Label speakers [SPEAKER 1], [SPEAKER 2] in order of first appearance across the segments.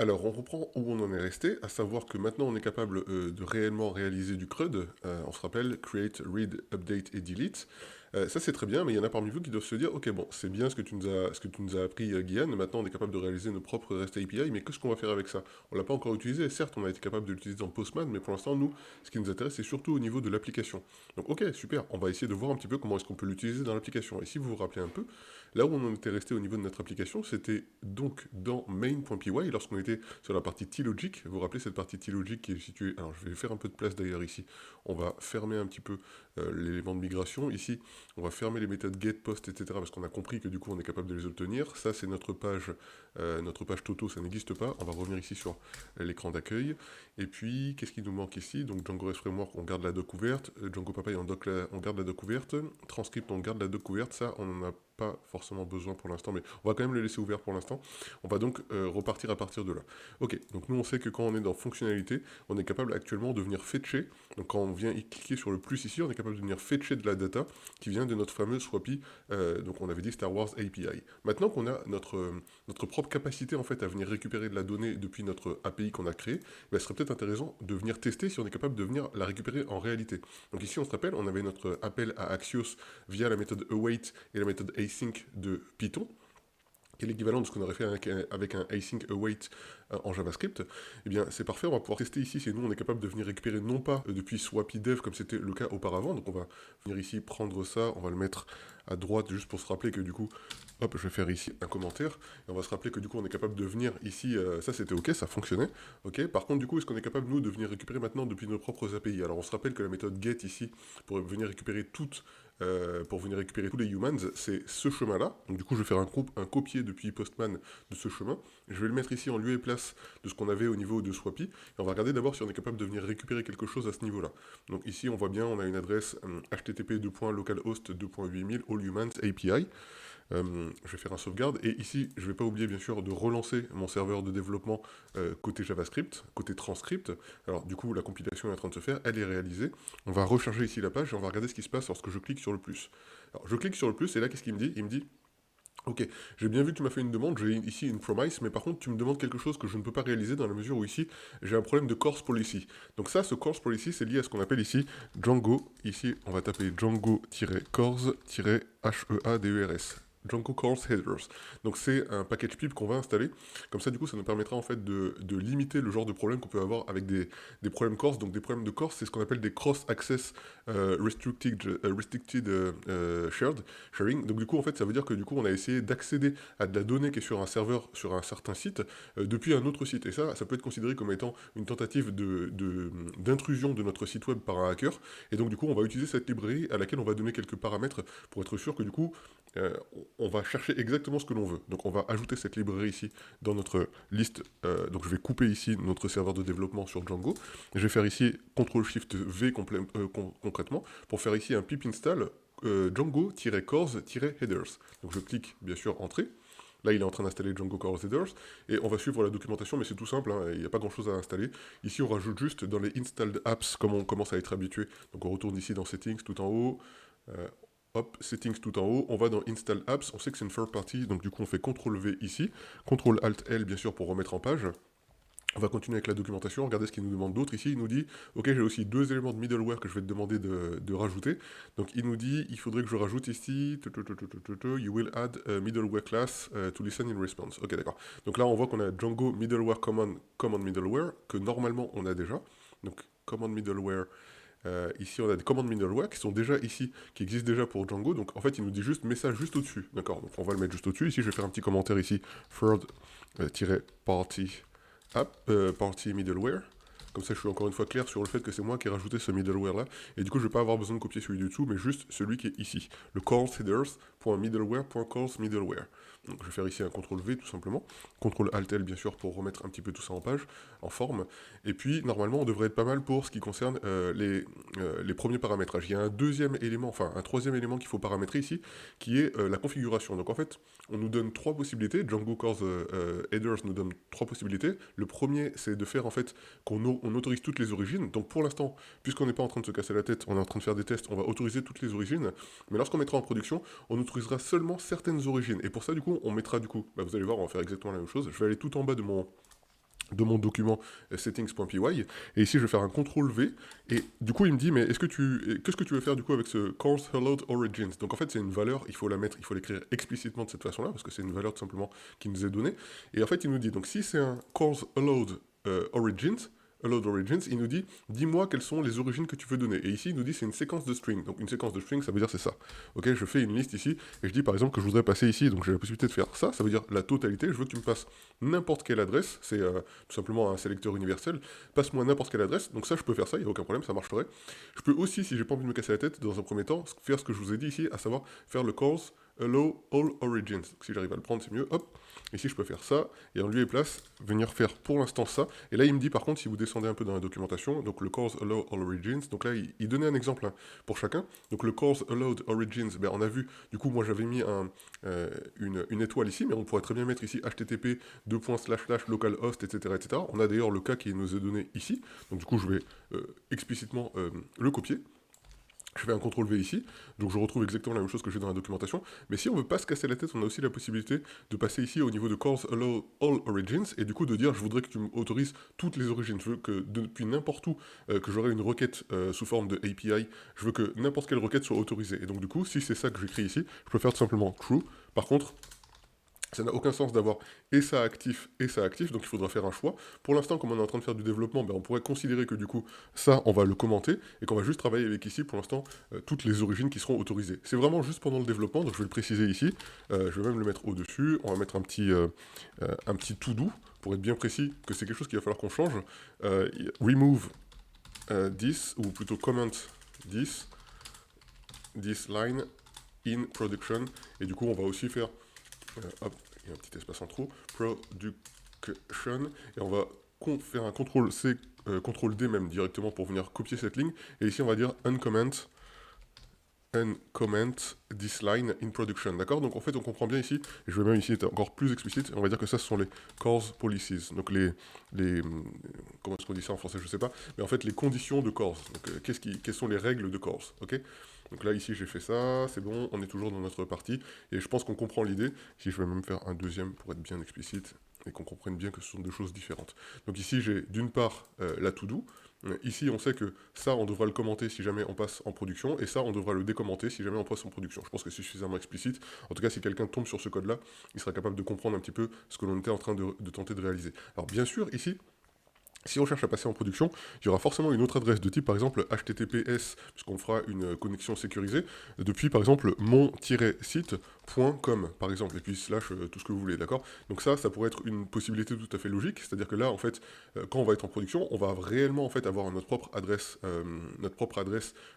[SPEAKER 1] Alors, on reprend où on en est resté, à savoir que maintenant on est capable de réellement réaliser du CRUD. On se rappelle, Create, Read, Update et Delete. Ça c'est très bien, mais il y en a parmi vous qui doivent se dire, ok bon, c'est bien ce que tu nous as appris, Guiane, maintenant on est capable de réaliser nos propres REST API, mais qu'est-ce qu'on va faire avec ça? On l'a pas encore utilisé, certes on a été capable de l'utiliser dans Postman, mais pour l'instant nous, ce qui nous intéresse c'est surtout au niveau de l'application. Donc ok, super, on va essayer de voir un petit peu comment est-ce qu'on peut l'utiliser dans l'application. Et si vous vous rappelez un peu, là où on en était resté au niveau de notre application, c'était donc dans main.py, lorsqu'on était sur la partie T-Logic. Vous vous rappelez cette partie T-Logic qui est située... Alors je vais faire un peu de place d'ailleurs ici. On va fermer un petit peu l'élément de migration. Ici, on va fermer les méthodes get, post, etc. parce qu'on a compris que du coup on est capable de les obtenir. Ça c'est notre page Toto, ça n'existe pas. On va revenir ici sur l'écran d'accueil. Et puis, qu'est-ce qui nous manque ici? Donc Django REST Framework, on garde la doc ouverte. Django Papay, on garde la doc ouverte. Transcript, on garde la doc ouverte. Ça, on n'en a pas forcément besoin pour l'instant, mais on va quand même le laisser ouvert pour l'instant. On va donc repartir à partir de là. Ok, donc nous on sait que quand on est dans fonctionnalité, on est capable actuellement de venir fetcher. Donc quand on vient y cliquer sur le plus ici, on est capable de venir fetcher de la data qui vient de notre fameuse Swappy, donc on avait dit Star Wars API. Maintenant qu'on a notre propre capacité en fait à venir récupérer de la donnée depuis notre API qu'on a créé, ben, ce serait peut-être intéressant de venir tester si on est capable de venir la récupérer en réalité. Donc ici on se rappelle, on avait notre appel à Axios via la méthode await et la méthode async de Python qui est l'équivalent de ce qu'on aurait fait avec un async await en JavaScript, eh bien c'est parfait, on va pouvoir tester ici si nous on est capable de venir récupérer non pas depuis swappydev comme c'était le cas auparavant, donc on va venir ici prendre ça, on va le mettre à droite juste pour se rappeler que du coup, hop, je vais faire ici un commentaire, et on va se rappeler que du coup on est capable de venir ici, ça c'était ok, ça fonctionnait, ok, par contre du coup est-ce qu'on est capable nous de venir récupérer maintenant depuis nos propres API? Alors on se rappelle que la méthode get ici, pour venir récupérer tous les humans, c'est ce chemin-là. Donc du coup, je vais faire un copier depuis Postman de ce chemin. Je vais le mettre ici en lieu et place de ce qu'on avait au niveau de Swappy. Et on va regarder d'abord si on est capable de venir récupérer quelque chose à ce niveau-là. Donc ici, on voit bien, on a une adresse http://localhost 2.8000 all humans API. Je vais faire un sauvegarde, et ici, je ne vais pas oublier bien sûr de relancer mon serveur de développement côté JavaScript, côté transcript. Alors du coup, la compilation est en train de se faire, elle est réalisée. On va recharger ici la page et on va regarder ce qui se passe lorsque je clique sur le plus. Alors je clique sur le plus, et là, qu'est-ce qu'il me dit? Il me dit, ok, j'ai bien vu que tu m'as fait une demande, j'ai ici une promise, mais par contre tu me demandes quelque chose que je ne peux pas réaliser dans la mesure où ici j'ai un problème de course policy. Donc ça, ce course policy, c'est lié à ce qu'on appelle ici Django. Ici, on va taper Django-cors-headers. Django Course Headers. Donc c'est un package pip qu'on va installer. Comme ça, du coup, ça nous permettra en fait de limiter le genre de problème qu'on peut avoir avec des problèmes course. Donc des problèmes de course, c'est ce qu'on appelle des cross-access sharing. Donc du coup, en fait, ça veut dire que du coup, on a essayé d'accéder à de la donnée qui est sur un serveur, sur un certain site, depuis un autre site. Et ça peut être considéré comme étant une tentative d'intrusion de notre site web par un hacker. Et donc du coup, on va utiliser cette librairie à laquelle on va donner quelques paramètres pour être sûr que du coup, euh, on va chercher exactement ce que l'on veut. Donc on va ajouter cette librairie ici dans notre liste. Donc je vais couper ici notre serveur de développement sur Django. Je vais faire ici CTRL-SHIFT-V concrètement pour faire ici un pip install Django-cores-headers. Donc je clique bien sûr Entrée. Là, il est en train d'installer Django Core Headers, et on va suivre la documentation, mais c'est tout simple, hein, il n'y a pas grand-chose à installer. Ici, on rajoute juste dans les installed apps, comme on commence à être habitué. Donc on retourne ici dans Settings tout en haut, euh, hop, Settings tout en haut, on va dans Install Apps, on sait que c'est une third party, donc du coup on fait CTRL-V ici, CTRL-ALT-L bien sûr pour remettre en page. On va continuer avec la documentation, regardez ce qu'il nous demande d'autre ici. Il nous dit, ok, j'ai aussi deux éléments de middleware que je vais te demander de rajouter. Donc il nous dit, il faudrait que je rajoute ici, you will add a middleware class to listen in response. Ok, d'accord. Donc là, on voit qu'on a Django middleware command middleware, que normalement on a déjà. Donc command middleware, ici on a des commandes middleware qui sont déjà ici, qui existent déjà pour Django. Donc en fait, il nous dit juste, mets ça juste au-dessus. D'accord, donc on va le mettre juste au-dessus. Ici, je vais faire un petit commentaire ici, third-party party middleware. Comme ça, je suis encore une fois clair sur le fait que c'est moi qui ai rajouté ce middleware-là. Et du coup, je ne vais pas avoir besoin de copier celui du dessous, mais juste celui qui est ici. Le callsheaders.middleware.callsmiddleware. Donc, je vais faire ici un CTRL-V tout simplement. CTRL-ALT-L, bien sûr, pour remettre un petit peu tout ça en page, en forme. Et puis, normalement, on devrait être pas mal pour ce qui concerne les premiers paramétrages. Il y a un deuxième élément, enfin un troisième élément qu'il faut paramétrer ici, qui est la configuration. Donc, en fait, on nous donne trois possibilités. Django Core Headers nous donne trois possibilités. Le premier, c'est de faire en fait on autorise toutes les origines. Donc pour l'instant, puisqu'on n'est pas en train de se casser la tête, on est en train de faire des tests, on va autoriser toutes les origines. Mais lorsqu'on mettra en production, on autorisera seulement certaines origines. Et pour ça, du coup, on mettra du coup, bah, vous allez voir, on va faire exactement la même chose. Je vais aller tout en bas de mon document settings.py, et ici je vais faire un CTRL V, et du coup il me dit, mais qu'est-ce que tu veux faire du coup avec ce course hello origins? Donc en fait c'est une valeur, il faut l'écrire explicitement de cette façon-là, parce que c'est une valeur tout simplement qui nous est donnée, et en fait il nous dit, donc si c'est un course hello origins, Allowed Origins, il nous dit, dis-moi quelles sont les origines que tu veux donner. Et ici, il nous dit, c'est une séquence de string. Donc une séquence de string, ça veut dire c'est ça. Ok, je fais une liste ici, et je dis par exemple que je voudrais passer ici, donc j'ai la possibilité de faire ça, ça veut dire la totalité, je veux que tu me passes n'importe quelle adresse, c'est tout simplement un sélecteur universel, passe-moi n'importe quelle adresse, donc ça je peux faire ça, il n'y a aucun problème, ça marcherait. Je peux aussi, si j'ai pas envie de me casser la tête, dans un premier temps, faire ce que je vous ai dit ici, à savoir faire le calls allow all origins. Donc si j'arrive à le prendre, c'est mieux, hop. Ici, je peux faire ça, et en lieu et place, venir faire pour l'instant ça. Et là, il me dit, par contre, si vous descendez un peu dans la documentation, donc le calls allow all origins, donc là, il donnait un exemple hein, pour chacun. Donc le calls allowed origins, ben, on a vu, du coup, moi, j'avais mis une étoile ici, mais on pourrait très bien mettre ici http localhost, etc., etc. On a d'ailleurs le cas qui nous est donné ici. Donc du coup, je vais explicitement le copier. Je fais un CTRL V ici, donc je retrouve exactement la même chose que j'ai dans la documentation. Mais si on veut pas se casser la tête, on a aussi la possibilité de passer ici au niveau de calls allow all origins, et du coup de dire je voudrais que tu m'autorises toutes les origines. Je veux que depuis n'importe où que j'aurai une requête sous forme de API, je veux que n'importe quelle requête soit autorisée. Et donc du coup, si c'est ça que j'écris ici, je peux faire tout simplement true. Par contre, ça n'a aucun sens d'avoir et ça actif, donc il faudra faire un choix. Pour l'instant, comme on est en train de faire du développement, ben on pourrait considérer que du coup, ça, on va le commenter, et qu'on va juste travailler avec ici, pour l'instant, toutes les origines qui seront autorisées. C'est vraiment juste pendant le développement, donc je vais le préciser ici, je vais même le mettre au-dessus, on va mettre un petit to do, pour être bien précis, que c'est quelque chose qu'il va falloir qu'on change. Remove this, ou plutôt comment this line in production, et du coup, on va aussi faire hop, il y a un petit espace en trop, production, et on va faire un CTRL-C, CTRL-D même directement pour venir copier cette ligne, et ici on va dire uncomment this line in production, d'accord? Donc en fait on comprend bien ici, et je vais même ici être encore plus explicite, on va dire que ça ce sont les CORS policies, donc comment est-ce qu'on dit ça en français, je sais pas, mais en fait les conditions de CORS, donc quelles sont les règles de CORS, ok? Donc là ici j'ai fait ça, c'est bon, on est toujours dans notre partie, et je pense qu'on comprend l'idée, ici je vais même faire un deuxième pour être bien explicite, et qu'on comprenne bien que ce sont deux choses différentes. Donc ici j'ai d'une part la to-do. Ici, on sait que ça, on devra le commenter si jamais on passe en production, et ça, on devra le décommenter si jamais on passe en production. Je pense que c'est suffisamment explicite. En tout cas, si quelqu'un tombe sur ce code-là, il sera capable de comprendre un petit peu ce que l'on était en train de tenter de réaliser. Alors, bien sûr, ici, si on cherche à passer en production, il y aura forcément une autre adresse de type, par exemple, HTTPS, puisqu'on fera une connexion sécurisée, depuis, par exemple, mon-site.com, par exemple, et puis slash tout ce que vous voulez, d'accord? Donc ça pourrait être une possibilité tout à fait logique, c'est-à-dire que là, en fait, quand on va être en production, on va réellement, en fait, avoir notre propre adresse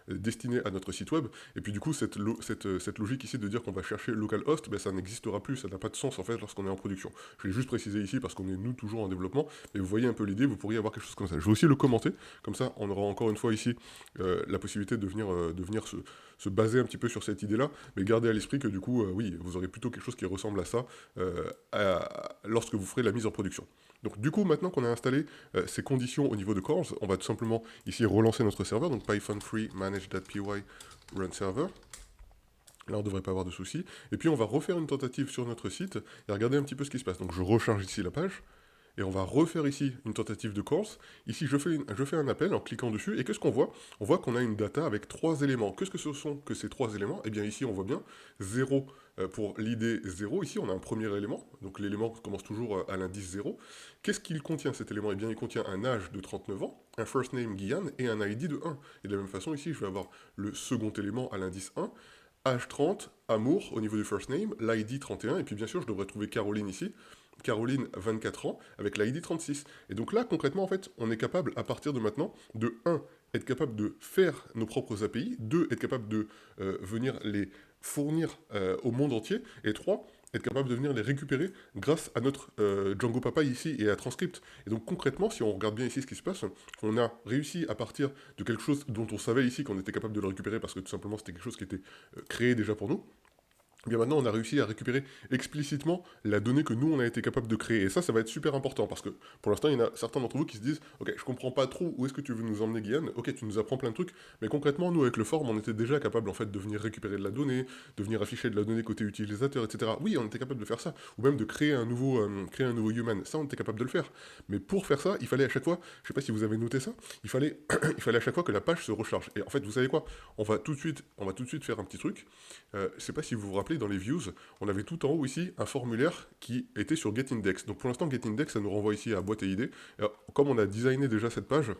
[SPEAKER 1] destinée à notre site web, et puis du coup, cette logique ici de dire qu'on va chercher localhost, ben, ça n'existera plus, ça n'a pas de sens, en fait, lorsqu'on est en production. Je l'ai juste précisé ici, parce qu'on est, nous, toujours en développement, mais vous voyez un peu l'idée, vous pourriez avoir quelque chose comme ça. Je vais aussi le commenter, comme ça on aura encore une fois ici la possibilité de venir se baser un petit peu sur cette idée-là, mais gardez à l'esprit que du coup, oui, vous aurez plutôt quelque chose qui ressemble à ça lorsque vous ferez la mise en production. Donc du coup, maintenant qu'on a installé ces conditions au niveau de CORS, on va tout simplement ici relancer notre serveur, donc python free manage.py run server. Là, on ne devrait pas avoir de soucis. Et puis, on va refaire une tentative sur notre site et regarder un petit peu ce qui se passe. Donc, je recharge ici la page. Et on va refaire ici une tentative de course. Ici, je fais un appel en cliquant dessus. Et qu'est-ce qu'on voit? On voit qu'on a une data avec 3 éléments. Qu'est-ce que ce sont que ces 3 éléments? Eh bien, ici, on voit bien 0 pour l'id 0. Ici, on a un premier élément. Donc, l'élément commence toujours à l'indice 0. Qu'est-ce qu'il contient, cet élément? Eh bien, il contient un âge de 39 ans, un first name Guyane et un ID de 1. Et de la même façon, ici, je vais avoir le second élément à l'indice 1. Âge 30, amour au niveau du first name, l'ID 31, et puis bien sûr, je devrais trouver Caroline ici. Caroline, 24 ans, avec l'ID 36. Et donc là, concrètement, en fait, on est capable, à partir de maintenant, de 1, être capable de faire nos propres API, 2, être capable de venir les fournir au monde entier, et 3, être capable de venir les récupérer grâce à notre Django Papa ici et à Transcript. Et donc concrètement, si on regarde bien ici ce qui se passe, on a réussi à partir de quelque chose dont on savait ici qu'on était capable de le récupérer parce que tout simplement c'était quelque chose qui était créé déjà pour nous, eh bien maintenant on a réussi à récupérer explicitement la donnée que nous on a été capable de créer. Et ça va être super important parce que pour l'instant il y en a certains d'entre vous qui se disent ok, je comprends pas trop où est-ce que tu veux nous emmener Guillaume, ok tu nous apprends plein de trucs, mais concrètement nous avec le form on était déjà capable en fait de venir récupérer de la donnée, de venir afficher de la donnée côté utilisateur, etc. Oui on était capable de faire ça, ou même de créer un nouveau human, ça on était capable de le faire. Mais pour faire ça il fallait à chaque fois, je sais pas si vous avez noté ça, il fallait, il fallait à chaque fois que la page se recharge. Et en fait vous savez quoi, on va tout de suite faire un petit truc. Je sais pas si vous vous rappelez dans les views, on avait tout en haut ici un formulaire qui était sur GetIndex. Donc pour l'instant, GetIndex, ça nous renvoie ici à boîte et idées. Alors, comme on a designé déjà cette page,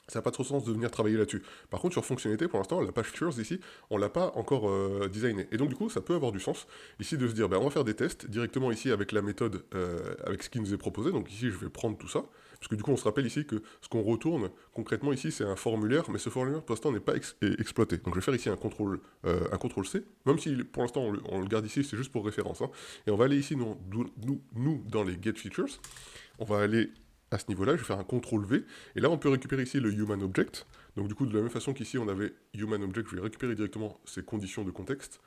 [SPEAKER 1] ça n'a pas trop sens de venir travailler là-dessus. Par contre, sur fonctionnalité, pour l'instant, la page features ici, on l'a pas encore designée. Et donc, du coup, ça peut avoir du sens ici de se dire, ben, on va faire des tests directement ici avec la méthode, avec ce qui nous est proposé. Donc ici, je vais prendre tout ça. Parce que du coup, on se rappelle ici que ce qu'on retourne concrètement ici, c'est un formulaire, mais ce formulaire, pour l'instant, n'est pas exploité. Donc je vais faire ici un contrôle C, même si pour l'instant, on le garde ici, c'est juste pour référence, hein. Et on va aller ici, nous, dans les get features. On va aller à ce niveau-là, je vais faire un CTRL V, et là on peut récupérer ici le human object. Donc du coup, de la même façon qu'ici on avait human object, je vais récupérer directement ces conditions de contexte.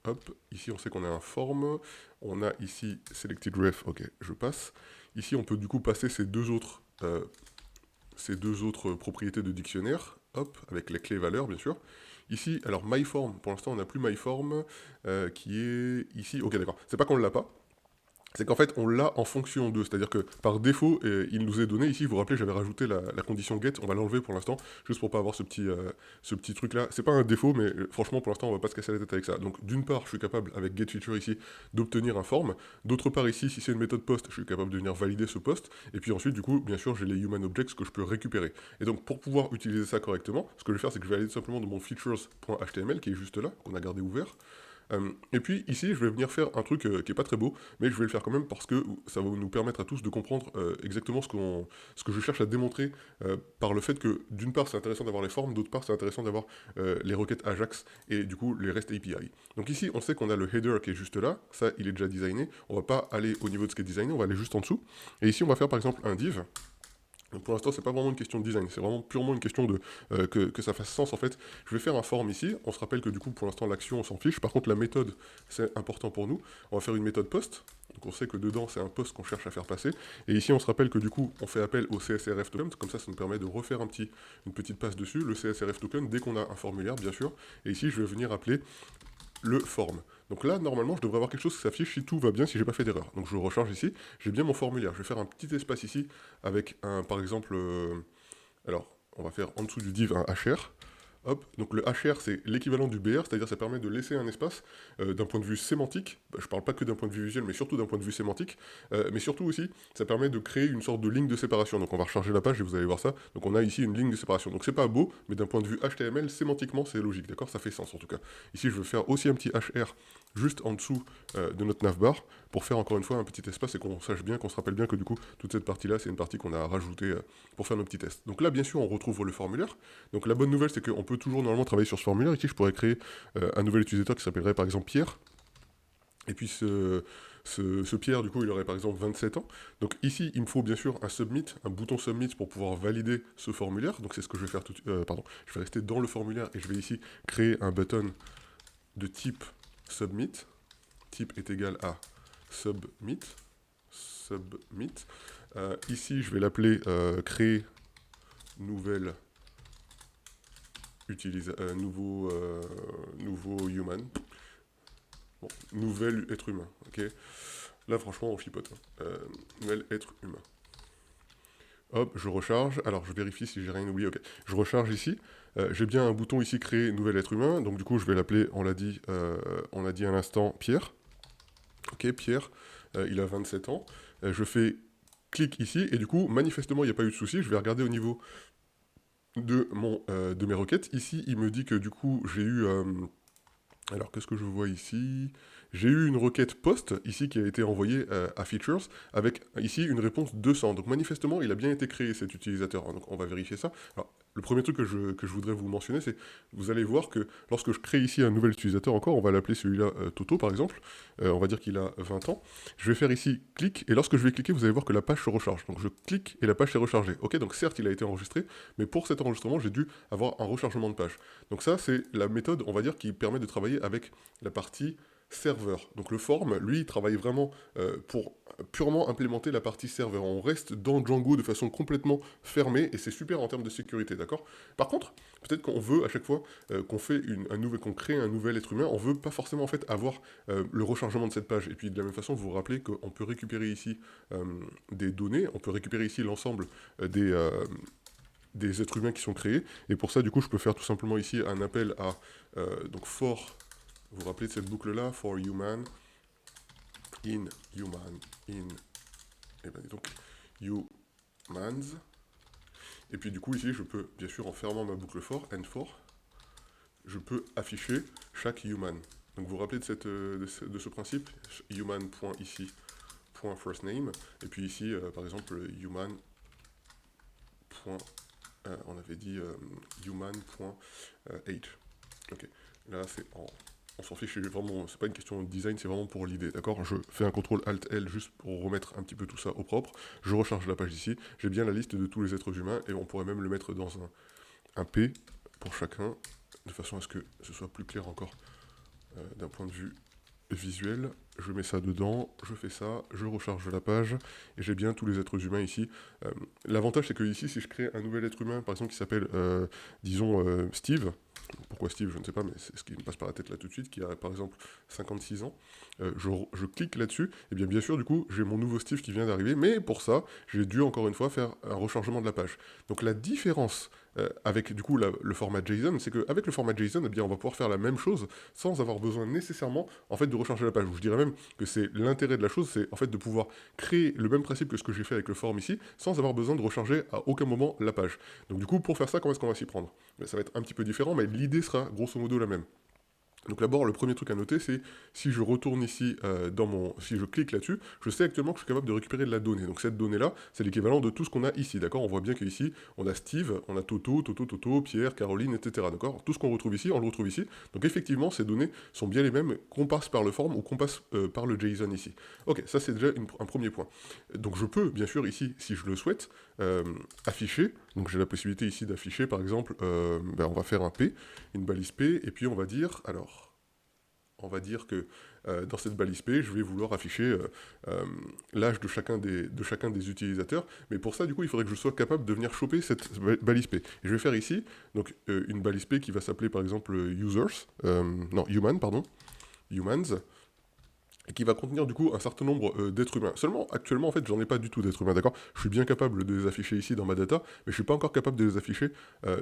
[SPEAKER 1] Hop, ici on sait qu'on a un form, on a ici selected ref, ok, je passe. Ici on peut du coup passer ces deux autres propriétés de dictionnaire, hop, avec les clés valeurs bien sûr. Ici, alors myForm, pour l'instant on n'a plus myForm, qui est ici, ok d'accord, c'est pas qu'on ne l'a pas, c'est qu'en fait, on l'a en fonction de. C'est-à-dire que par défaut, il nous est donné ici, vous vous rappelez, j'avais rajouté la condition get, on va l'enlever pour l'instant, juste pour pas avoir ce petit truc-là. C'est pas un défaut, mais franchement, pour l'instant, on va pas se casser la tête avec ça. Donc, d'une part, je suis capable, avec get feature ici, d'obtenir un form. D'autre part, ici, si c'est une méthode post, je suis capable de venir valider ce post. Et puis ensuite, du coup, bien sûr, j'ai les human objects que je peux récupérer. Et donc, pour pouvoir utiliser ça correctement, ce que je vais faire, c'est que je vais aller tout simplement dans mon features.html, qui est juste là, qu'on a gardé ouvert. Et puis ici, je vais venir faire un truc qui est pas très beau, mais je vais le faire quand même parce que ça va nous permettre à tous de comprendre exactement ce que je cherche à démontrer par le fait que d'une part c'est intéressant d'avoir les formes, d'autre part c'est intéressant d'avoir les requêtes Ajax et du coup les REST API. Donc ici, on sait qu'on a le header qui est juste là, ça il est déjà designé, on va pas aller au niveau de ce qui est designé, on va aller juste en dessous. Et ici, on va faire par exemple un div. Donc pour l'instant, c'est pas vraiment une question de design, c'est vraiment purement une question de que ça fasse sens en fait. Je vais faire un form ici. On se rappelle que du coup, pour l'instant, l'action, on s'en fiche. Par contre, la méthode, c'est important pour nous. On va faire une méthode post. Donc on sait que dedans, c'est un post qu'on cherche à faire passer. Et ici, on se rappelle que du coup, on fait appel au CSRF token. Comme ça nous permet de refaire une petite passe dessus. Le CSRF token, dès qu'on a un formulaire, bien sûr. Et ici, je vais venir appeler le form. Donc là, normalement, je devrais avoir quelque chose qui s'affiche si tout va bien, si j'ai pas fait d'erreur. Donc je recharge ici, j'ai bien mon formulaire. Je vais faire un petit espace ici avec un, par exemple, alors, on va faire en dessous du div un hr. Hop, donc le hr c'est l'équivalent du br, c'est-à-dire ça permet de laisser un espace d'un point de vue sémantique, je parle pas que d'un point de vue visuel, mais surtout d'un point de vue sémantique, mais surtout aussi, ça permet de créer une sorte de ligne de séparation. Donc on va recharger la page et vous allez voir ça. Donc on a ici une ligne de séparation. Donc c'est pas beau, mais d'un point de vue HTML, sémantiquement c'est logique, d'accord? Ça fait sens en tout cas. Ici je veux faire aussi un petit hr juste en dessous de notre navbar pour faire encore une fois un petit espace et qu'on sache bien, qu'on se rappelle bien que du coup toute cette partie-là c'est une partie qu'on a rajoutée pour faire nos petits tests. Donc là bien sûr on retrouve le formulaire. Donc la bonne nouvelle c'est qu'on peut toujours normalement travailler sur ce formulaire. Ici je pourrais créer un nouvel utilisateur qui s'appellerait par exemple Pierre. Et puis ce Pierre du coup il aurait par exemple 27 ans. Donc ici il me faut bien sûr un submit, un bouton submit pour pouvoir valider ce formulaire. Donc c'est ce que je vais faire pardon, je vais rester dans le formulaire et je vais ici créer un button de type submit. Type est égal à submit. Ici, je vais l'appeler créer nouvelle nouveau human. Bon, nouvel être humain. Ok. Là, franchement, on chipote, hein. Nouvel être humain. Hop, je recharge. Alors, je vérifie si j'ai rien oublié. Ok. Je recharge ici. J'ai bien un bouton ici créer nouvel être humain. Donc, du coup, je vais l'appeler, on l'a dit à l'instant, Pierre. Ok, Pierre, il a 27 ans. Je fais clic ici, et du coup, manifestement, il n'y a pas eu de souci. Je vais regarder au niveau de mes requêtes. Ici, il me dit que du coup, j'ai eu... alors, qu'est-ce que je vois ici? J'ai eu une requête post, ici, qui a été envoyée à Features, avec ici une réponse 200. Donc, manifestement, il a bien été créé, cet utilisateur. Donc, on va vérifier ça. Alors, le premier truc que je voudrais vous mentionner, c'est vous allez voir que lorsque je crée ici un nouvel utilisateur encore, on va l'appeler celui-là Toto, par exemple. On va dire qu'il a 20 ans. Je vais faire ici clic, et lorsque je vais cliquer, vous allez voir que la page se recharge. Donc, je clique et la page s'est rechargée. Ok, donc certes, il a été enregistré, mais pour cet enregistrement, j'ai dû avoir un rechargement de page. Donc ça, c'est la méthode, on va dire, qui permet de travailler avec la partie serveur. Donc le form, lui, il travaille vraiment pour purement implémenter la partie serveur. On reste dans Django de façon complètement fermée et c'est super en termes de sécurité, d'accord? Par contre, peut-être qu'on veut à chaque fois qu'on crée un nouvel être humain, on veut pas forcément en fait avoir le rechargement de cette page. Et puis de la même façon, vous vous rappelez qu'on peut récupérer ici des données, on peut récupérer ici l'ensemble des êtres humains qui sont créés. Et pour ça, du coup, je peux faire tout simplement ici un appel à donc for. Vous vous rappelez de cette boucle-là, for human, in human, in, et ben donc humans. Et puis du coup ici, je peux, bien sûr, en fermant ma boucle for, and for, je peux afficher chaque human. Donc vous vous rappelez de ce principe, human.ici, .first name, et puis ici, par exemple, human. On avait dit human.age. Ok, là c'est on s'en fiche, c'est pas une question de design, c'est vraiment pour l'idée, d'accord? Je fais un CTRL ALT L juste pour remettre un petit peu tout ça au propre. Je recharge la page ici. J'ai bien la liste de tous les êtres humains et on pourrait même le mettre dans un P pour chacun, de façon à ce que ce soit plus clair encore d'un point de vue visuel. Je mets ça dedans, je fais ça, je recharge la page et j'ai bien tous les êtres humains ici. L'avantage c'est que ici, si je crée un nouvel être humain, par exemple qui s'appelle, disons, Steve, pourquoi Steve, je ne sais pas, mais c'est ce qui me passe par la tête là tout de suite, qui a par exemple 56 ans, je clique là-dessus, et bien sûr, du coup, j'ai mon nouveau Steve qui vient d'arriver, mais pour ça, j'ai dû encore une fois faire un rechargement de la page. Donc la différence avec du coup le format JSON, c'est qu'avec le format JSON, eh bien, on va pouvoir faire la même chose sans avoir besoin nécessairement en fait de recharger la page. Je dirais même que c'est l'intérêt de la chose, c'est en fait de pouvoir créer le même principe que ce que j'ai fait avec le form ici, sans avoir besoin de recharger à aucun moment la page. Donc du coup, pour faire ça, comment est-ce qu'on va s'y prendre? Ça va être un petit peu différent, mais l'idée sera grosso modo la même. Donc d'abord, le premier truc à noter, c'est si je retourne ici si je clique là-dessus, je sais actuellement que je suis capable de récupérer de la donnée. Donc cette donnée-là, c'est l'équivalent de tout ce qu'on a ici, d'accord? On voit bien qu'ici, on a Steve, on a Toto, Pierre, Caroline, etc. D'accord? Tout ce qu'on retrouve ici, on le retrouve ici. Donc effectivement, ces données sont bien les mêmes qu'on passe par le form ou qu'on passe par le JSON ici. Ok, ça c'est déjà un premier point. Donc je peux, bien sûr, ici, si je le souhaite, afficher. Donc j'ai la possibilité ici d'afficher, par exemple, on va faire un P, une balise P, et puis on va dire que dans cette balise P, je vais vouloir afficher l'âge de chacun des utilisateurs. Mais pour ça, du coup, il faudrait que je sois capable de venir choper cette balise P. Et je vais faire ici donc, une balise P qui va s'appeler par exemple human, pardon, humans, et qui va contenir du coup un certain nombre d'êtres humains. Seulement, actuellement, en fait, j'en ai pas du tout d'êtres humains, d'accord? Je suis bien capable de les afficher ici dans ma data, mais je suis pas encore capable de les afficher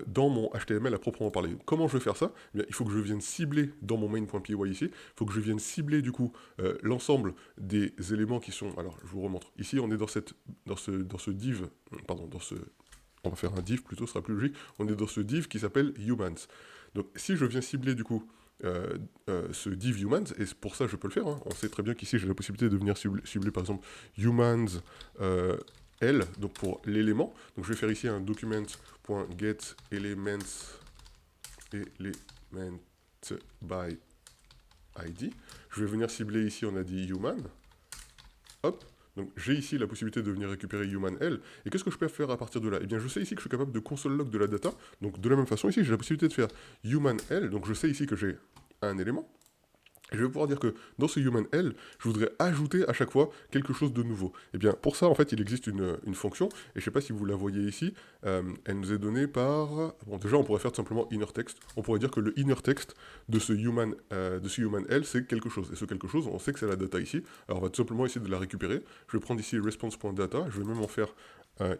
[SPEAKER 1] dans mon HTML à proprement parler. Comment je vais faire ça? Eh bien, il faut que je vienne cibler dans mon main.py ici, il faut que je vienne cibler du coup l'ensemble des éléments qui sont... Alors, je vous remontre. Ici, on est dans ce div, pardon, on va faire un div plutôt, ce sera plus logique. On est dans ce div qui s'appelle humans. Donc, si je viens cibler du coup ce div humans, et pour ça je peux le faire, hein. On sait très bien qu'ici j'ai la possibilité de venir cibler par exemple humans L, donc pour l'élément. Donc je vais faire ici un document.get elements by id. Je vais venir cibler ici, on a dit human. Hop. Donc j'ai ici la possibilité de venir récupérer human L. Et qu'est-ce que je peux faire à partir de là? Eh bien je sais ici que je suis capable de console log de la data. Donc de la même façon ici j'ai la possibilité de faire human L. Donc je sais ici que j'ai un élément. Et je vais pouvoir dire que dans ce human L, je voudrais ajouter à chaque fois quelque chose de nouveau. Et bien pour ça en fait il existe une fonction, et je ne sais pas si vous la voyez ici, elle nous est donnée par... Bon déjà on pourrait faire tout simplement inner text, on pourrait dire que le inner text de ce human L c'est quelque chose, et ce quelque chose on sait que c'est la data ici, alors on va tout simplement essayer de la récupérer. Je vais prendre ici response.data, je vais même en faire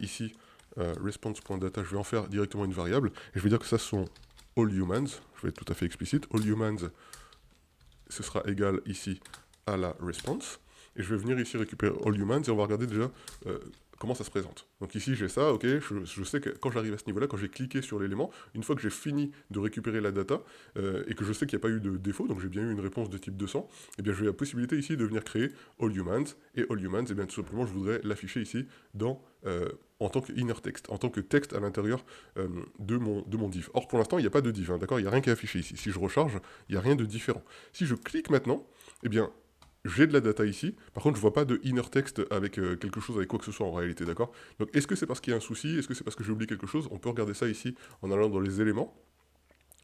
[SPEAKER 1] ici response.data, je vais en faire directement une variable, et je vais dire que ça sont all humans, je vais être tout à fait explicite, all humans ce sera égal ici à la response. Et je vais venir ici récupérer all humans et on va regarder déjà comment ça se présente. Donc ici j'ai ça, ok, je sais que quand j'arrive à ce niveau-là, quand j'ai cliqué sur l'élément, une fois que j'ai fini de récupérer la data et que je sais qu'il n'y a pas eu de défaut, donc j'ai bien eu une réponse de type 200, et bien j'ai la possibilité ici de venir créer all humans, et all humans, et bien tout simplement je voudrais l'afficher ici en tant que inner text, en tant que texte à l'intérieur de mon div. Or pour l'instant il n'y a pas de div, hein, d'accord, il n'y a rien qui est affiché ici. Si je recharge, il n'y a rien de différent. Si je clique maintenant, eh bien j'ai de la data ici, par contre je vois pas de inner text avec quelque chose, avec quoi que ce soit en réalité, d'accord? Donc est-ce que c'est parce qu'il y a un souci? Est-ce que c'est parce que j'ai oublié quelque chose? On peut regarder ça ici en allant dans les éléments.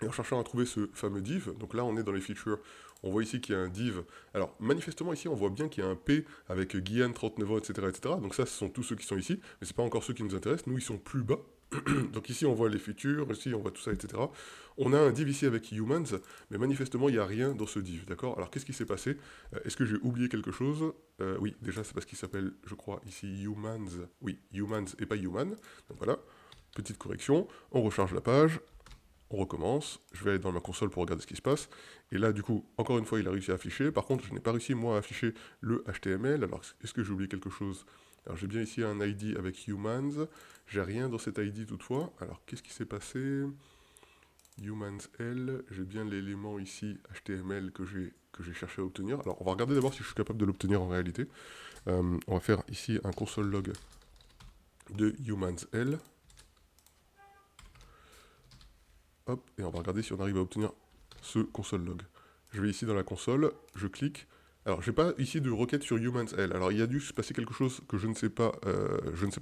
[SPEAKER 1] Et en cherchant à trouver ce fameux div, donc là on est dans les features, on voit ici qu'il y a un div. Alors manifestement ici on voit bien qu'il y a un P avec Guyan, 39 ans, etc., etc. Donc ça ce sont tous ceux qui sont ici, mais c'est pas encore ceux qui nous intéressent, nous ils sont plus bas. Donc ici on voit les features, ici on voit tout ça, etc. On a un div ici avec humans, mais manifestement il n'y a rien dans ce div, d'accord? Alors qu'est-ce qui s'est passé? Est-ce que j'ai oublié quelque chose? Oui, déjà c'est parce qu'il s'appelle, je crois, ici humans. Oui, humans et pas human. Donc voilà, petite correction, on recharge la page. On recommence, je vais aller dans ma console pour regarder ce qui se passe, et là du coup, encore une fois, il a réussi à afficher, par contre, je n'ai pas réussi moi à afficher le HTML, alors est-ce que j'ai oublié quelque chose? Alors j'ai bien ici un ID avec humans, j'ai rien dans cet ID toutefois, alors qu'est-ce qui s'est passé? Humans L, j'ai bien l'élément ici HTML que j'ai cherché à obtenir, alors on va regarder d'abord si je suis capable de l'obtenir en réalité. On va faire ici un console log de humans L. Hop, et on va regarder si on arrive à obtenir ce console log. Je vais ici dans la console, je clique. Alors, j'ai pas ici de requête sur humans L. Alors, il y a dû se passer quelque chose que je ne sais pas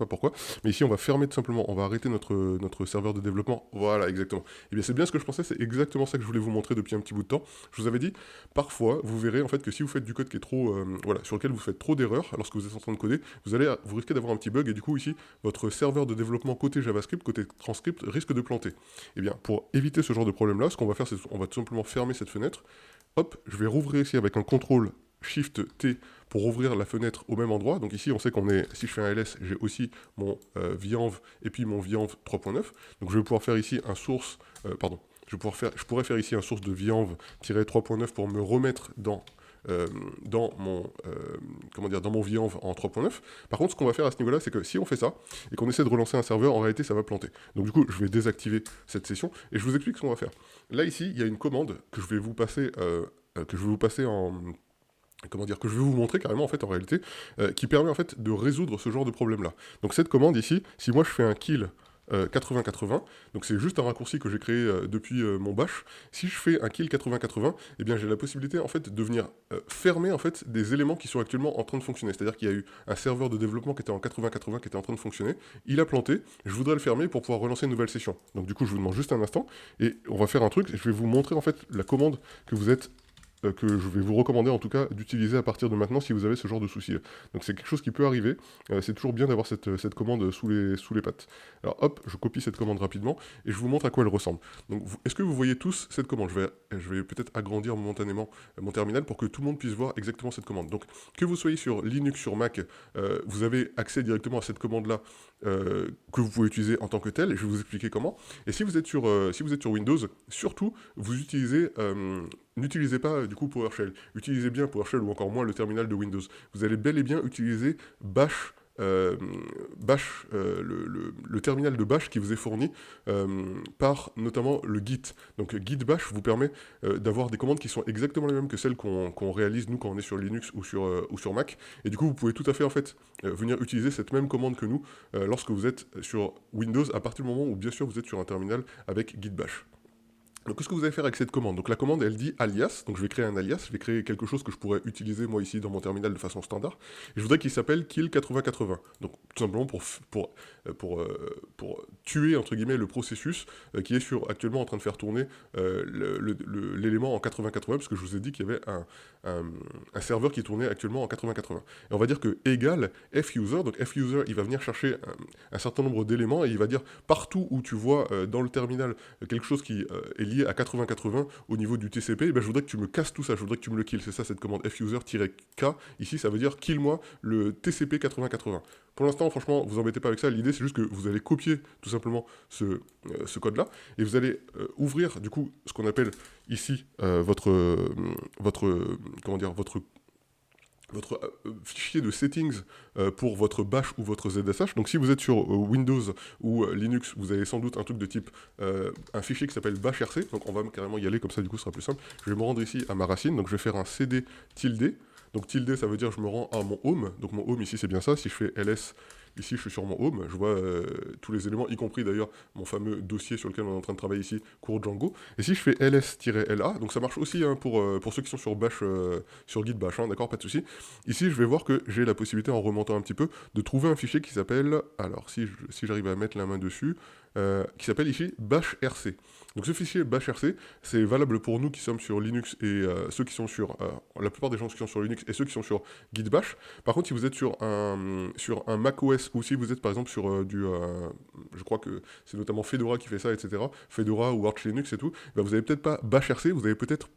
[SPEAKER 1] pourquoi. Mais ici, on va fermer tout simplement, on va arrêter notre serveur de développement. Voilà, exactement. Et bien, c'est bien ce que je pensais, c'est exactement ça que je voulais vous montrer depuis un petit bout de temps. Je vous avais dit, parfois, vous verrez en fait que si vous faites du code qui est trop, voilà, sur lequel vous faites trop d'erreurs lorsque vous êtes en train de coder, vous risquez d'avoir un petit bug et du coup, ici, votre serveur de développement côté JavaScript, côté transcript, risque de planter. Et bien, pour éviter ce genre de problème-là, ce qu'on va faire, c'est qu'on va tout simplement fermer cette fenêtre. Hop, je vais rouvrir ici avec un contrôle Shift T pour ouvrir la fenêtre au même endroit. Donc ici, on sait qu'on est, si je fais un ls, j'ai aussi mon vianv et puis mon vianv 3.9. Donc je vais pouvoir faire ici un source, je pourrais faire ici un source de vianv-3.9 pour me remettre dans mon vianv en 3.9. Par contre, ce qu'on va faire à ce niveau-là, c'est que si on fait ça et qu'on essaie de relancer un serveur, en réalité, ça va planter. Donc du coup, je vais désactiver cette session et je vous explique ce qu'on va faire. Là, ici, il y a une commande que je vais vous passer, que je vais vous montrer carrément en fait en réalité, qui permet en fait de résoudre ce genre de problème-là. Donc cette commande ici, si moi je fais un kill 80-80, donc c'est juste un raccourci que j'ai créé depuis mon bash. Si je fais un kill 80-80, eh bien j'ai la possibilité en fait de venir fermer en fait des éléments qui sont actuellement en train de fonctionner. C'est-à-dire qu'il y a eu un serveur de développement qui était en 80-80 qui était en train de fonctionner, il a planté, je voudrais le fermer pour pouvoir relancer une nouvelle session. Donc du coup je vous demande juste un instant et on va faire un truc, je vais vous montrer en fait la commande que que je vais vous recommander en tout cas d'utiliser à partir de maintenant si vous avez ce genre de soucis. Donc c'est quelque chose qui peut arriver, c'est toujours bien d'avoir cette commande sous les pattes. Alors hop, je copie cette commande rapidement et je vous montre à quoi elle ressemble. Donc est-ce que vous voyez tous cette commande? Je vais peut-être agrandir momentanément mon terminal pour que tout le monde puisse voir exactement cette commande. Donc que vous soyez sur Linux, sur Mac, vous avez accès directement à cette commande-là que vous pouvez utiliser en tant que telle, et je vais vous expliquer comment. Et si vous êtes sur Windows, surtout, n'utilisez pas du coup PowerShell. Utilisez bien PowerShell ou encore moins le terminal de Windows. Vous allez bel et bien utiliser Bash, le terminal de Bash qui vous est fourni par notamment le Git. Donc Git Bash vous permet d'avoir des commandes qui sont exactement les mêmes que celles qu'on réalise nous quand on est sur Linux ou sur Mac. Et du coup, vous pouvez tout à fait en fait venir utiliser cette même commande que nous lorsque vous êtes sur Windows à partir du moment où bien sûr vous êtes sur un terminal avec Git Bash. Donc, qu'est-ce que vous allez faire avec cette commande? Donc, la commande, elle dit alias. Donc, je vais créer un alias. Je vais créer quelque chose que je pourrais utiliser, moi, ici, dans mon terminal de façon standard. Et je voudrais qu'il s'appelle kill 8080. Donc, tout simplement pour tuer, entre guillemets, le processus qui est actuellement en train de faire tourner l'élément en 8080, parce que je vous ai dit qu'il y avait un serveur qui tournait actuellement en 8080. Et on va dire que égal fuser. Donc, fuser, il va venir chercher un certain nombre d'éléments et il va dire partout où tu vois dans le terminal quelque chose qui est lié à 8080 au niveau du TCP, et ben je voudrais que tu me casses tout ça, je voudrais que tu me le kills. C'est ça cette commande fuser-k. Ici, ça veut dire kill-moi le TCP 8080. Pour l'instant, franchement, vous embêtez pas avec ça. L'idée, c'est juste que vous allez copier tout simplement ce code-là et vous allez ouvrir du coup ce qu'on appelle ici votre fichier de settings pour votre bash ou votre ZSH. Donc si vous êtes sur Windows ou Linux, vous avez sans doute un truc de type un fichier qui s'appelle bashrc. Donc on va carrément y aller, comme ça du coup ce sera plus simple. Je vais me rendre ici à ma racine, donc je vais faire un cd tilde. Donc tilde, ça veut dire je me rends à mon home. Donc mon home ici c'est bien ça. Si je fais ls, ici je suis sur mon home, je vois tous les éléments, y compris d'ailleurs mon fameux dossier sur lequel on est en train de travailler ici, cours Django. Et si je fais ls-la, donc ça marche aussi hein, pour ceux qui sont sur bash, sur git bash, hein, d'accord, pas de souci. Ici je vais voir que j'ai la possibilité, en remontant un petit peu, de trouver un fichier qui s'appelle, alors si j'arrive à mettre la main dessus, qui s'appelle ici bashrc. Donc ce fichier bashrc, c'est valable pour nous qui sommes sur Linux et ceux qui sont sur... la plupart des gens qui sont sur Linux et ceux qui sont sur Git Bash. Par contre, si vous êtes sur un macOS ou si vous êtes par exemple sur je crois que c'est notamment Fedora qui fait ça, etc. Fedora ou Arch Linux et tout, ben vous avez peut-être pas bashrc, vous avez peut-être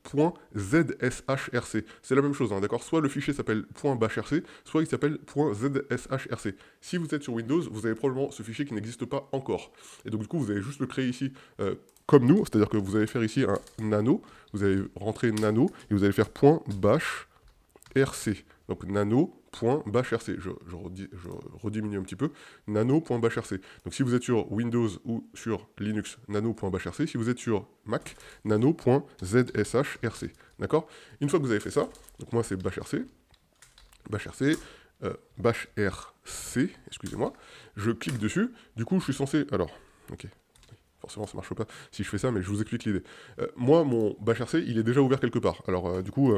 [SPEAKER 1] .zshrc. C'est la même chose, hein, d'accord? Soit le fichier s'appelle .bashrc, soit il s'appelle .zshrc. Si vous êtes sur Windows, vous avez probablement ce fichier qui n'existe pas encore. Et donc du coup, vous allez juste le créer ici comme nous, c'est-à-dire que vous allez faire ici un nano, vous allez rentrer nano et vous allez faire .bashrc. Donc nano.bashrc, je rediminue un petit peu, nano.bashrc. Donc si vous êtes sur Windows ou sur Linux, nano.bashrc. Si vous êtes sur Mac, nano.zshrc. D'accord? Une fois que vous avez fait ça, donc moi c'est bashrc, excusez-moi, je clique dessus, du coup je suis censé... Alors, ok, forcément ça marche pas si je fais ça, mais je vous explique l'idée. Moi, mon bashrc, il est déjà ouvert quelque part. Alors, du coup,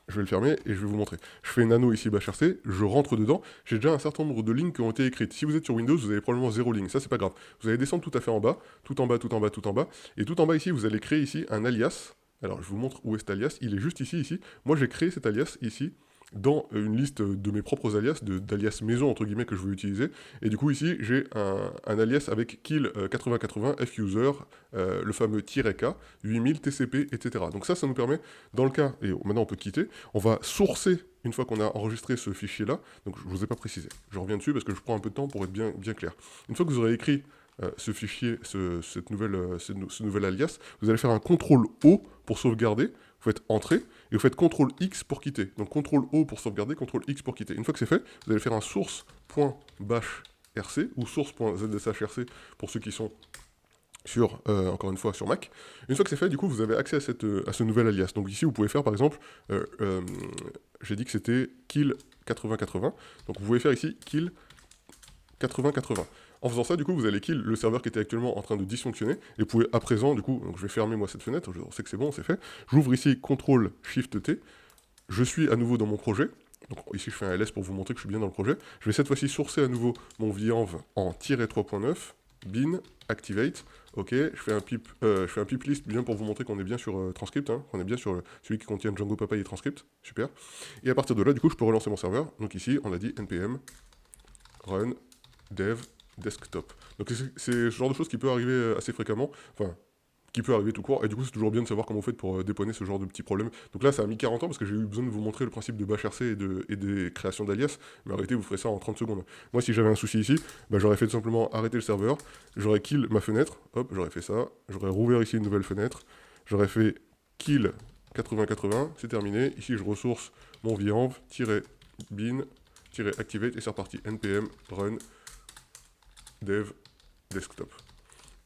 [SPEAKER 1] je vais le fermer et je vais vous montrer. Je fais nano ici bashrc, je rentre dedans, j'ai déjà un certain nombre de lignes qui ont été écrites. Si vous êtes sur Windows, vous avez probablement 0 ligne, ça c'est pas grave. Vous allez descendre tout à fait en bas, tout en bas, tout en bas, tout en bas, et tout en bas ici, vous allez créer ici un alias. Alors, je vous montre où est cet alias, il est juste ici. Moi, j'ai créé cet alias ici, dans une liste de mes propres alias, d'alias maison entre guillemets que je veux utiliser. Et du coup ici j'ai un alias avec kill 8080 fuser, le fameux "-k, 8000 TCP, etc. Donc ça nous permet, dans le cas, et maintenant on peut quitter, on va sourcer une fois qu'on a enregistré ce fichier là, donc je vous ai pas précisé, je reviens dessus parce que je prends un peu de temps pour être bien clair. Une fois que vous aurez écrit ce fichier, ce nouvel alias, vous allez faire un CTRL-O pour sauvegarder, vous faites Entrée, et vous faites CTRL-X pour quitter. Donc CTRL-O pour sauvegarder, CTRL-X pour quitter. Une fois que c'est fait, vous allez faire un source.bashrc ou source.zshrc pour ceux qui sont sur, encore une fois, sur Mac. Une fois que c'est fait, du coup, vous avez accès à ce nouvel alias. Donc ici, vous pouvez faire, par exemple, j'ai dit que c'était kill 8080, donc vous pouvez faire ici kill 8080. En faisant ça, du coup, vous allez kill le serveur qui était actuellement en train de dysfonctionner, et vous pouvez à présent, du coup, donc je vais fermer moi cette fenêtre, on sait que c'est bon, c'est fait. J'ouvre ici CTRL-SHIFT-T, je suis à nouveau dans mon projet, donc ici je fais un ls pour vous montrer que je suis bien dans le projet. Je vais cette fois-ci sourcer à nouveau mon venv en -3.9, bin, activate, ok, je fais un pip list bien pour vous montrer qu'on est bien sur transcript, hein, qu'on est bien sur celui qui contient Django Papay et transcript, super. Et à partir de là, du coup, je peux relancer mon serveur, donc ici on a dit npm run dev desktop. Donc c'est ce genre de choses qui peut arriver assez fréquemment, enfin, qui peut arriver tout court, et du coup c'est toujours bien de savoir comment vous faites pour dépanner ce genre de petits problèmes. Donc là ça a mis 40 ans parce que j'ai eu besoin de vous montrer le principe de bashrc et des créations d'alias, mais en réalité vous ferez ça en 30 secondes. Moi si j'avais un souci ici, bah, j'aurais fait tout simplement arrêter le serveur, j'aurais kill ma fenêtre, hop, j'aurais fait ça, j'aurais rouvert ici une nouvelle fenêtre, j'aurais fait kill 8080, c'est terminé, ici je ressource mon venv-bin, -activate, et c'est reparti, npm run dev desktop.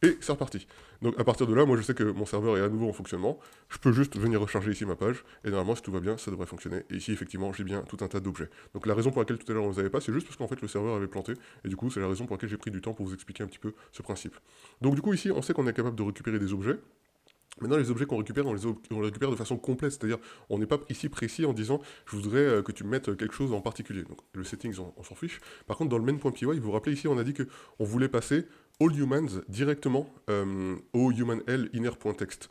[SPEAKER 1] Et c'est reparti. Donc à partir de là, moi je sais que mon serveur est à nouveau en fonctionnement, je peux juste venir recharger ici ma page, et normalement si tout va bien, ça devrait fonctionner. Et ici effectivement, j'ai bien tout un tas d'objets. Donc la raison pour laquelle tout à l'heure on ne les avait pas, c'est juste parce qu'en fait le serveur avait planté, et du coup c'est la raison pour laquelle j'ai pris du temps pour vous expliquer un petit peu ce principe. Donc du coup ici, on sait qu'on est capable de récupérer des objets. Maintenant, les objets qu'on récupère, on les récupère de façon complète, c'est-à-dire on n'est pas ici précis en disant je voudrais que tu mettes quelque chose en particulier. Donc le settings, on s'en fiche. Par contre, dans le main.py, vous vous rappelez ici, on a dit qu'on voulait passer all humans directement au humanl inner.text,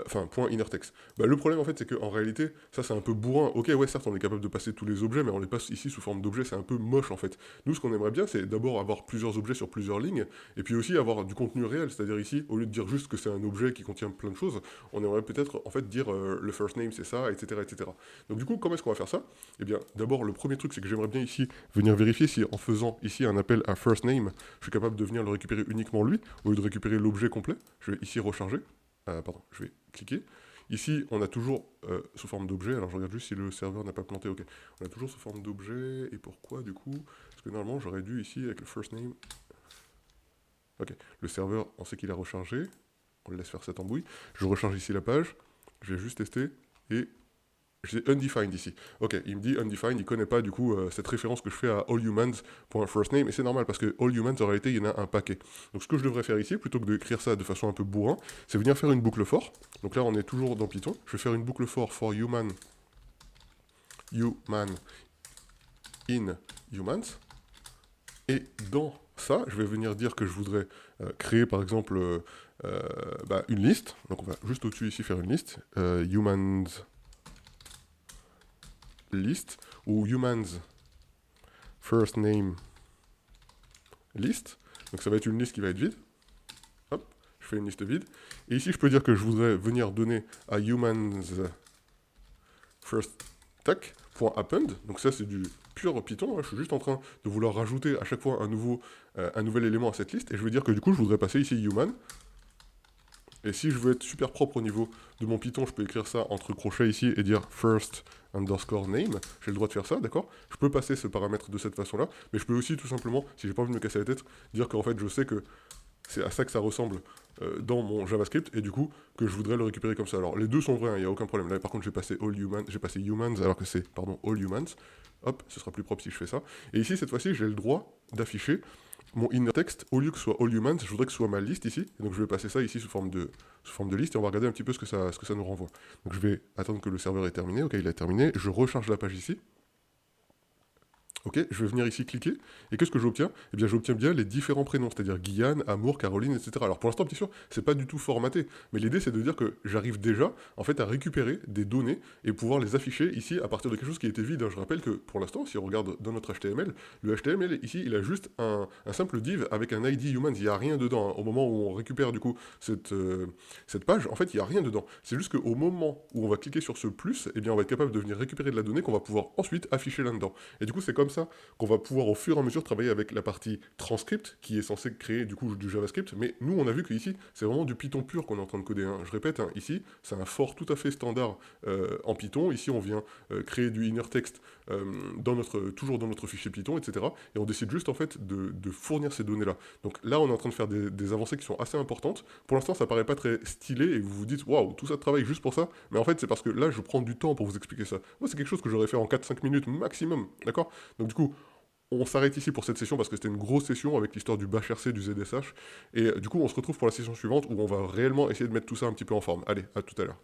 [SPEAKER 1] enfin .innertext. Bah, le problème en fait, c'est qu'en réalité, ça c'est un peu bourrin. Ok, ouais, certes, on est capable de passer tous les objets, mais on les passe ici sous forme d'objets, c'est un peu moche en fait. Nous, ce qu'on aimerait bien, c'est d'abord avoir plusieurs objets sur plusieurs lignes, et puis aussi avoir du contenu réel, c'est-à-dire ici, au lieu de dire juste que c'est un objet qui contient plein de choses, on aimerait peut-être en fait dire le first name c'est ça, etc., etc. Donc du coup, comment est-ce qu'on va faire ça? Eh bien, d'abord, le premier truc, c'est que j'aimerais bien ici venir vérifier si en faisant ici un appel à first name, je suis capable de venir le récupérer uniquement lui, au lieu de récupérer l'objet complet. Je vais ici recharger, pardon, je vais cliquer. Ici, on a toujours sous forme d'objet, alors je regarde juste si le serveur n'a pas planté, ok. On a toujours sous forme d'objet, et pourquoi du coup? Parce que normalement, j'aurais dû ici, avec le first name... Ok, le serveur, on sait qu'il a rechargé, on le laisse faire cette embrouille. Je recharge ici la page, je vais juste tester, et j'ai undefined ici. Ok, il me dit undefined, il connaît pas du coup cette référence que je fais à allhumans.firstname, et c'est normal parce que allhumans en réalité il y en a un paquet. Donc ce que je devrais faire ici, plutôt que d'écrire ça de façon un peu bourrin, c'est venir faire une boucle for. Donc là on est toujours dans Python, je vais faire une boucle for human in humans, et dans ça, je vais venir dire que je voudrais créer par exemple une liste. Donc on va juste au-dessus ici faire une liste. Humans list ou humans first name list. Donc ça va être une liste qui va être vide. Hop, je fais une liste vide. Et ici, je peux dire que je voudrais venir donner à humans first tac .append. Donc ça, c'est du pur Python. Hein. Je suis juste en train de vouloir rajouter à chaque fois un nouvel élément à cette liste. Et je veux dire que du coup, je voudrais passer ici human. Et si je veux être super propre au niveau de mon Python, je peux écrire ça entre crochets ici et dire first underscore name. J'ai le droit de faire ça, d'accord? Je peux passer ce paramètre de cette façon-là, mais je peux aussi tout simplement, si j'ai pas envie de me casser la tête, dire qu'en fait je sais que c'est à ça que ça ressemble dans mon JavaScript, et du coup que je voudrais le récupérer comme ça. Alors les deux sont vrais, il n'y a aucun problème. Là par contre j'ai passé humans alors que c'est, pardon, all humans. Hop, ce sera plus propre si je fais ça. Et ici cette fois-ci j'ai le droit d'afficher mon inner text, au lieu que ce soit all humans, je voudrais que ce soit ma liste ici. Et donc je vais passer ça ici sous forme de liste et on va regarder un petit peu ce que ça nous renvoie. Donc je vais attendre que le serveur ait terminé. Ok, il a terminé. Je recharge la page ici. Ok, je vais venir ici cliquer, et qu'est-ce que j'obtiens? Eh bien j'obtiens bien les différents prénoms, c'est-à-dire Guyane, Amour, Caroline, etc. Alors pour l'instant, bien sûr, c'est pas du tout formaté, mais l'idée c'est de dire que j'arrive déjà, en fait, à récupérer des données et pouvoir les afficher ici à partir de quelque chose qui était vide. Je rappelle que pour l'instant, si on regarde dans notre HTML, le HTML ici, il a juste un simple div avec un ID humans, il n'y a rien dedans. Hein. Au moment où on récupère du coup cette page, en fait, il n'y a rien dedans. C'est juste qu'au moment où on va cliquer sur ce plus, eh bien on va être capable de venir récupérer de la donnée qu'on va pouvoir ensuite afficher là-dedans. Et du coup, c'est comme ça qu'on va pouvoir au fur et à mesure travailler avec la partie transcript qui est censée créer du coup du JavaScript. Mais nous, on a vu que ici, c'est vraiment du Python pur qu'on est en train de coder. Hein. Je répète, hein, ici, c'est un for tout à fait standard en Python. Ici, on vient créer du inner text toujours dans notre fichier Python, etc. Et on décide juste en fait de fournir ces données-là. Donc là, on est en train de faire des avancées qui sont assez importantes. Pour l'instant, ça paraît pas très stylé et vous vous dites, waouh, tout ça de travail juste pour ça. Mais en fait, c'est parce que là, je prends du temps pour vous expliquer ça. Moi, c'est quelque chose que j'aurais fait en 4-5 minutes maximum, d'accord? Donc du coup, on s'arrête ici pour cette session parce que c'était une grosse session avec l'histoire du BashRC, du ZSH. Et du coup, on se retrouve pour la session suivante où on va réellement essayer de mettre tout ça un petit peu en forme. Allez, à tout à l'heure.